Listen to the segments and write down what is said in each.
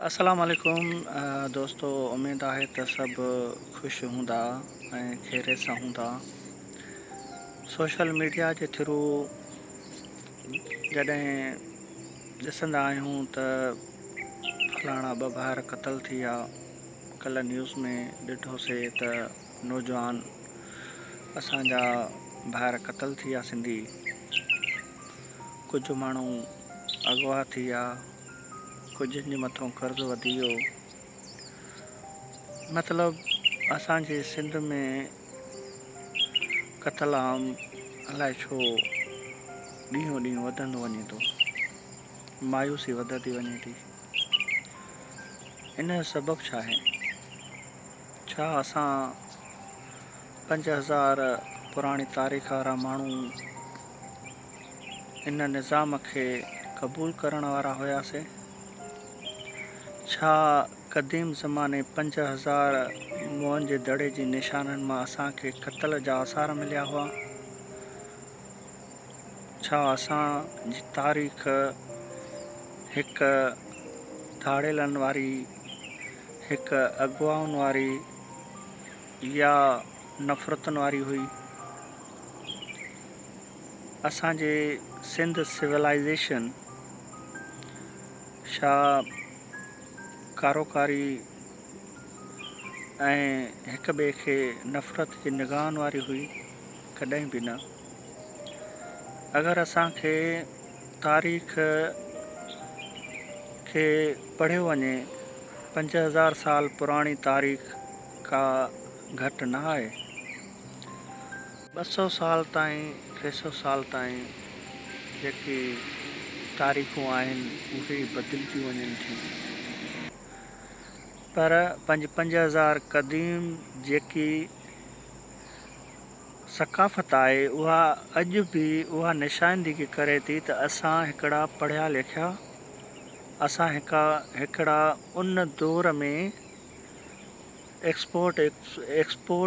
अस्सलाम वालेकुम दोस्तों। उम्मीद आहे त सभु ख़ुशि हूंदा ऐं ख़ैरियत सां हूंदा। सोशल मीडिया जे थ्रू जॾहिं ॾिसंदा आहियूं त फलाणा 2 भाइर क़तल थी विया। कल्ह न्यूज़ में ॾिठोसीं त नौजवान असांजा भाइर क़तल थी विया सिंधी। कुझु माण्हू अगवा थी विया, कुझनि जे मथां कर्ज़ु वधी वियो। मतिलबु असांजे सिंध में क़तल आम अलाए छो ॾींहों ॾींहुं वधंदो वञे थो, मायूसी वधंदी वञे थी। इन जो सबबु छा आहे? छा असां 5000 पुराणी तारीख़ वारा माण्हू इन निज़ाम खे क़बूल करण वारा हुयासीं? छा क़दीम ज़माने 5000 मुअनि जे दड़े जी निशाननि मां असांखे क़तल जा आसार मिलिया हुआ? छा असांजी तारीख़ हिकु धाड़ेलनि वारी, हिकु अगवाउनि वारी या नफ़रतुनि वारी हुई? असांजे सिंध सिविलाइज़ेशन छा कारोकारी ऐं हिक ॿिए खे नफ़रत जी निगाहनि वारी हुई? कॾहिं बि न। अगरि असांखे तारीख़ खे पढ़ियो वञे, 5000 साल पुराणी तारीख़ का घटि न आहे। 200 साल ताईं, 300 साल ताईं जेकी तारीख़ूं आहिनि उहे बदिलजी वञनि थियूं, पर 5000 क़दीम जेकी सक़ाफ़त आहे उहा अॼु बि उहा निशानदेगी करे थी त असां हिकिड़ा पढ़िया लिखिया, असां हिकिड़ा उन दौर में एक्सपोर्ट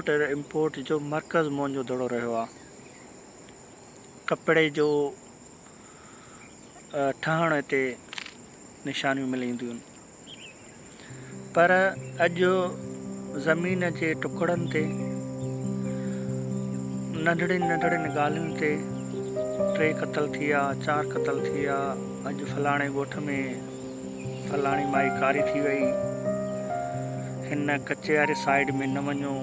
ऐं इम्पोर्ट जो मर्कज़ मुंहिंजो दड़ो रहियो आहे। कपिड़े जो ठहण हिते निशानियूं मिलंदियूं आहिनि, पर अॼु ज़मीन जे टुकड़नि ते, नंढड़ियुनि ॻाल्हियुनि ते 3 क़तल थी विया, 4 क़तल थी विया। अॼु फलाणे ॻोठ में फलाणी माई कारी थी वई, हिन कचे वारे साइड में न वञो,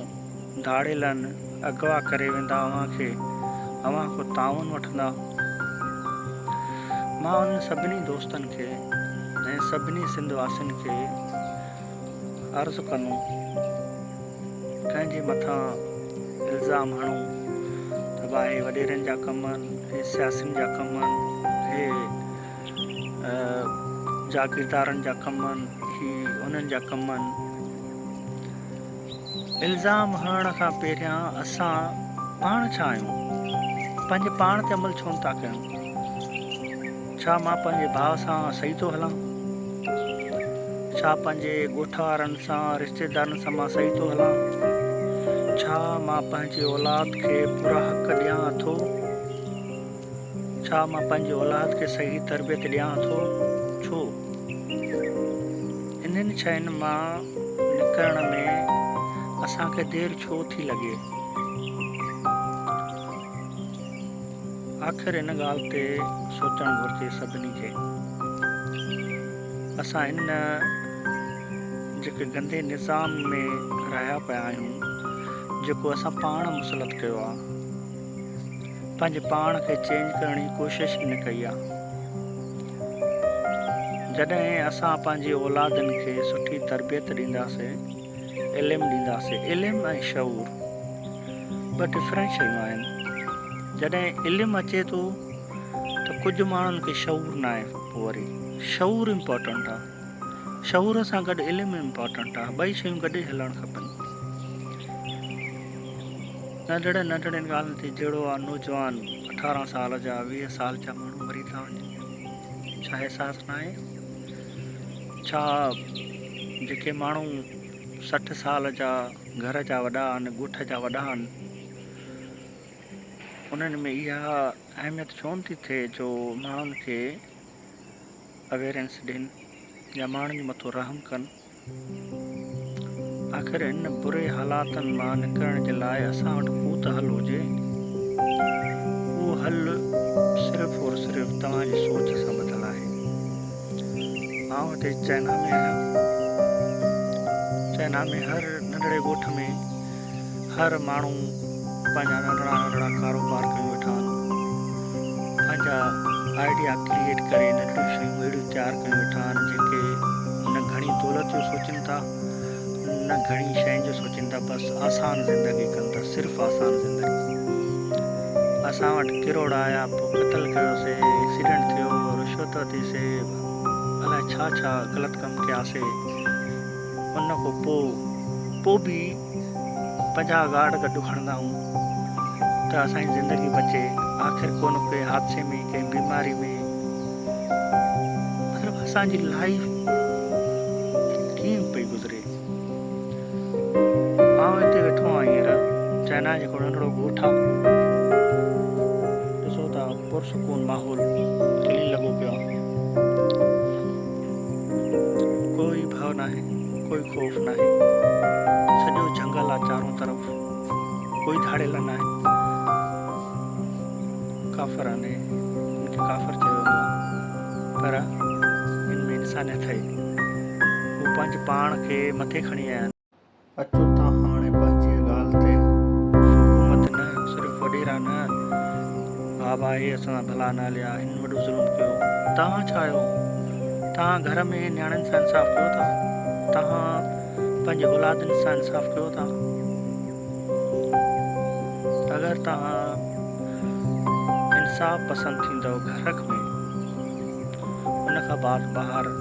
धाड़ेलनि अगवा करे वेंदा अव्हां खां तावन वठंदा। मां उन सभिनी दोस्तनि खे ऐं सभिनी सिंध वासियुनि खे अर्ज़ु कंदुमि, कंहिंजे मथां इल्ज़ाम हणूं त भाई वॾेरनि जा कम आहिनि, हे सियासियुनि जा कम आहिनि, हे जागीरदारनि जा कम आहिनि, ही उन्हनि जा कम आहिनि। इल्ज़ाम हणण खां पहिरियां असां पाण छा आहियूं, पंहिंजे पाण ते अमल छो था कयूं? छा मां पंहिंजे भाउ सां सही थो हलां? छा पंहिंजे ॻोठ वारनि सां, रिश्तेदारनि सां मां सही थो हलां? छा मां पंहिंजे औलाद खे पूरा हक़ ॾियां थो? छा मां पंहिंजे औलाद खे सही तरबियत ॾियां थो? छो इन्हनि शयुनि मां निकिरण में असांखे देरि छो थी लॻे? आख़िर इन ॻाल्हि ते सोचणु घुरिजे सभिनी खे। असां इन जेके गंदे निज़ाम में रहिया पिया आहियूं, जेको असां पाण मुसलत कयो आहे, पंहिंजे पाण खे चेंज करण जी कोशिशि न कई आहे। जॾहिं असां पंहिंजे औलादनि खे सुठी तरबियत ॾींदासीं, इल्मु ॾींदासीं, इल्मु ऐं शऊर 2 डिफरेंट शयूं आहिनि। जॾहिं इल्मु अचे थो त कुझु माण्हुनि खे शऊर न आहे, पोइ वरी शऊर इम्पोर्टेंट आहे, शऊर सां गॾु इल्मु इम्पोर्टेंट आहे, 2 शयूं गॾु हलणु खपनि। नंढड़ियुनि ॻाल्हियुनि ते जहिड़ो आहे नौजवान 18 साल जा, 20 साल जा माण्हू मरी था वञनि, छा अहसासु न आहे? छा जेके माण्हू 60 साल जा घर जा वॾा आहिनि, ॻोठ जा वॾा आहिनि, उन्हनि में इहा अहमियत छो नथी थिए जो माण्हुनि खे अवेयरनेस ॾियनि? या माण्हुनि जे मथां रहम कनि। आख़िर इन बुरे हालातनि मां निकिरण जे लाइ असां वटि को त हल हुजे। उहो हल सिर्फ़ु और सिर्फ़ु तव्हांजी सोच सां ॿधलु आहे। मां हिते चाइना में आहियां। चाइना में हर नंढड़े ॻोठ में हर माण्हू पंहिंजा नंढड़ा नंढड़ा कारोबार कयूं वेठा आहिनि। पंहिंजा आइडिया क्रिएट करे नंढियूं शयूं अहिड़ियूं तयारु कयूं वेठा आहिनि जेके न घणी दौलत जो सोचनि था, न घणी शयुनि जो सोचनि था, बसि आसान ज़िंदगी कनि था, सिर्फ़ु आसान ज़िंदगी। असां वटि किरोड़ आया, पोइ क़तल कयोसीं, एक्सीडेंट थियो, रिश्वत वरितीसीं, अलाए छा छा ग़लति कमु कयासीं। उन खां पोइ बि 50 गार्ड गॾु खणंदा आहियूं त असांजी ज़िंदगी बचे। आख़िर को न कोई हादसे में, कंहिं बीमारी में, मतिलबु असांजी लाइफ कीअं पई गुज़रे। मां हिते वेठो आहियां हींअर, चाइना जेको नंढड़ो ॻोठ आहे, ॾिसो था पुरसकून माहौल खिली लॻो पियो आहे। कोई भउ न आहे, कोई ख़ौफ़ न आहे, सॼो जंगल आहे चारों तरफ़, कोई धाड़ेल न आहे। काफ़र आहिनि, इनखे काफ़र चयो वेंदो आहे, पर हिन में इंसानियत आहे। हू पंहिंजे पाण खे मथे खणी आया आहिनि। अचो तव्हां हाणे पंहिंजी ॻाल्हि ते, हुकूमत न, सिर्फ़ु वॾेरा न, बाबा हे असां भला न हलिया, हिन वॾो ज़ुल्म कयो। तव्हां छा आहियो? तव्हां घर में नियाणियुनि सां इंसाफ़ कयो था? तव्हां पंहिंजे औलादनि सां इंसाफ़ कयो था? अगरि तव्हां इंसाफ़ पसंदि थींदव घर में, उन खां बाद ॿाहिरि,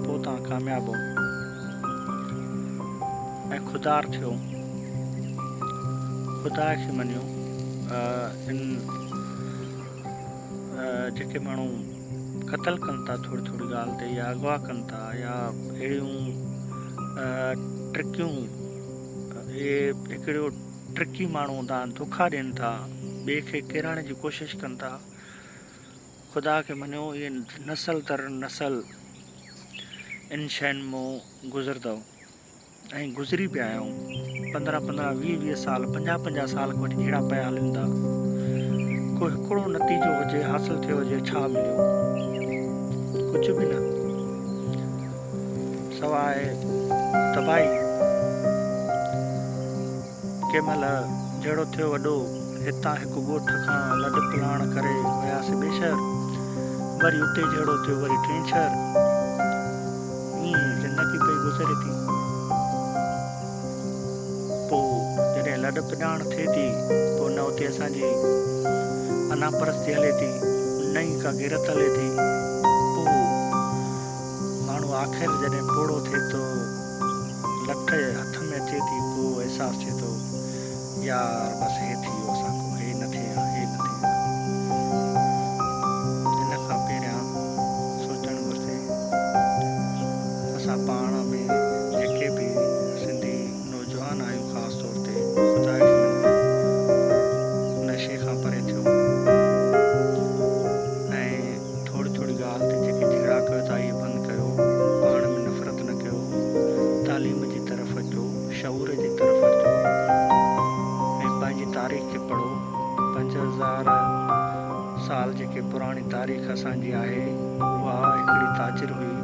पोइ तव्हां कामयाबु हो ऐं ख़ुदार थियो, ख़ुदा खे मञियो। जेके माण्हू क़तल कनि था थोरी थोरी ॻाल्हि ते, या अगवा कनि था, या अहिड़ियूं ट्रिकियूं, इहे हिकिड़ो ट्रिकी माण्हू हूंदा आहिनि, धोखा ॾियनि था, ॿिए खे किराइण जी कोशिशि कनि था, ख़ुदा खे मञियो, इहे नसल दर नसल इन शयुनि मां गुज़रंदव ऐं गुज़री पिया आहियूं। 15-15, 20-20 साल, 50-50 साल खां वठी जहिड़ा पिया हलनि था। को हिकिड़ो नतीजो हुजे, हासिलु थियो हुजे, छा मिलियो? कुझु बि न, सवाइ तबाही। कंहिं महिल जहिड़ो थियो वॾो, हितां हिकु ॻोठ खां लॾ पलाण करे वियासीं ॿिए शहर, वरी उते जहिड़ो थियो वरी टे शहर, ईअं ज़िंदगी पई गुज़रे थी। पोइ जॾहिं लॾ पलाण थिए थी, पोइ न उते असांजी अना परस्ती हले थी, न ई का गिरत हले थी। पोइ माण्हू आख़िर जॾहिं पोड़ो थिए थो, लठ हथ में अचे थी, पोइ अहसासु थिए थो, यार बसि हे थी वियो असांखो, हे न थिए हा, हे न थिए हा। हिन खां पहिरियां सोचणु घुरिजे असां पाण में जेके बि सिंधी नौजवान आहियूं, ख़ासि तौर ते ख़ुदा खे नशे खां परे थियो ऐं थोरी थोरी ॻाल्हि ते जेके झगड़ा कयो था, इहे बंदि कयो, पाण में नफ़रत न कयो, तालीम जी तरफ़ अचो, शऊर जी तरफ़ अचो ऐं पंहिंजी तारीख़ खे पढ़ो। 5000 साल जेके पुराणी तारीख़ असांजी आहे, उहा हिकिड़ी ताजिर हुई,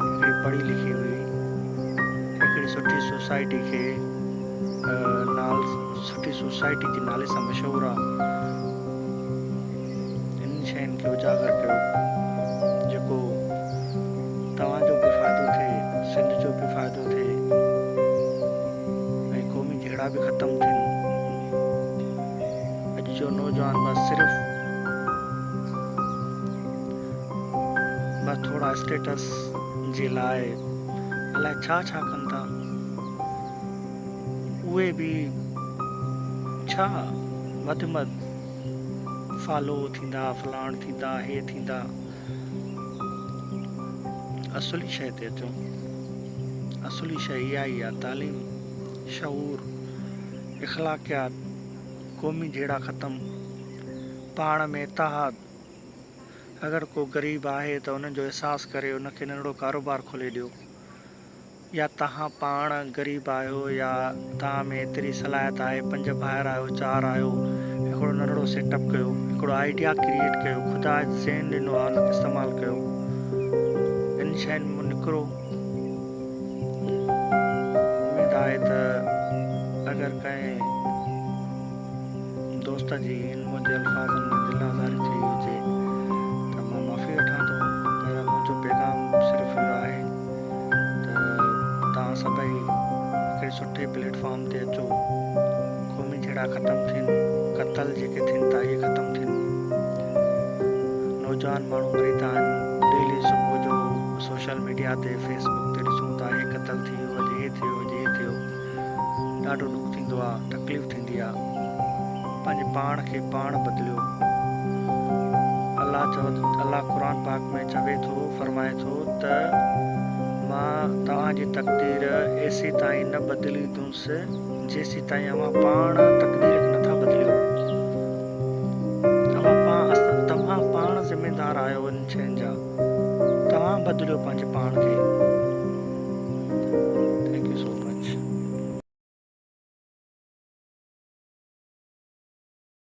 हिकिड़ी पढ़ी लिखी हुई, हिकिड़ी सुठी सोसाइटी खे सुठी सोसाइटी जे नाले सां मशहूरु आहे। इन शयुनि खे उजागर कयो जेको तव्हांजो बि फ़ाइदो थिए, सिंध जो बि फ़ाइदो थिए ऐं क़ौमी जहिड़ा बि ख़तमु थियनि। अॼु जो नौजवान बसि सिर्फ़ु थोरा स्टेटस जे लाइ अलाए छा छा कनि था। उहे बि छा वधि में वधि फॉलो थींदा, फलाण थींदा, हे थींदा। असुली शइ ते अचो। असुली शइ इहा ई आहे, तालीम, शऊर, इख़लाक़ियात, क़ौमी जहिड़ा ख़तमु, पाण में इतिहाद, अगरि को ग़रीब आहे त उन्हनि जो अहसासु करे उनखे नंढिड़ो कारोबार खोले ॾियो, या तव्हां पाण ग़रीब आहियो या तव्हां में एतिरी सलाहियत आहे, 5 भाइर आहियो, 4 आहियो, हिकिड़ो नंढिड़ो सेटअप कयो, हिकिड़ो आइडिया क्रिएट कयो, ख़ुदा ज़हन ॾिनो आहे उनखे इस्तेमालु कयो, इन शयुनि मां निकिरो। उमेदु आहे त अगरि कंहिं दोस्त जी इन मुंहिंजे अल्फाज़नि में दिलि आज़ारी थी हुजे त मां माफ़ी वठां थो, पर मुंहिंजो पैगाम सिर्फ़ु इहो आहे त तव्हां सभई हिकिड़े सुठे प्लेटफॉर्म ते अचो, क़ौमी जहिड़ा ख़तमु थियनि, क़तल जेके थियनि था इहे ख़तमु थियनि, नौजवान माण्हू मरी था वञनि, डेली सुबुह जो सोशल मीडिया ते फेसबुक ते ॾिसूं था हे क़तल थी वियो, अॼु हे थियो, अॼु हे थियो, ॾाढो ॾुख थींदो आहे, तकलीफ़ थींदी आहे। पंहिंजे पाण खे पाण बदिलियो। अल्लाह क़ुर पाक में चवे थो, फरमाए थो त मां तव्हांजी तक़दीर एसी ताईं न बदिलींदुसि जेसी ताईं अव्हां पाण तक़दीर खे नथा बदिलियो। तव्हां पाण ज़िम्मेदार आहियो इन शयुनि जा, तव्हां बदिलियो पंहिंजे पाण खे।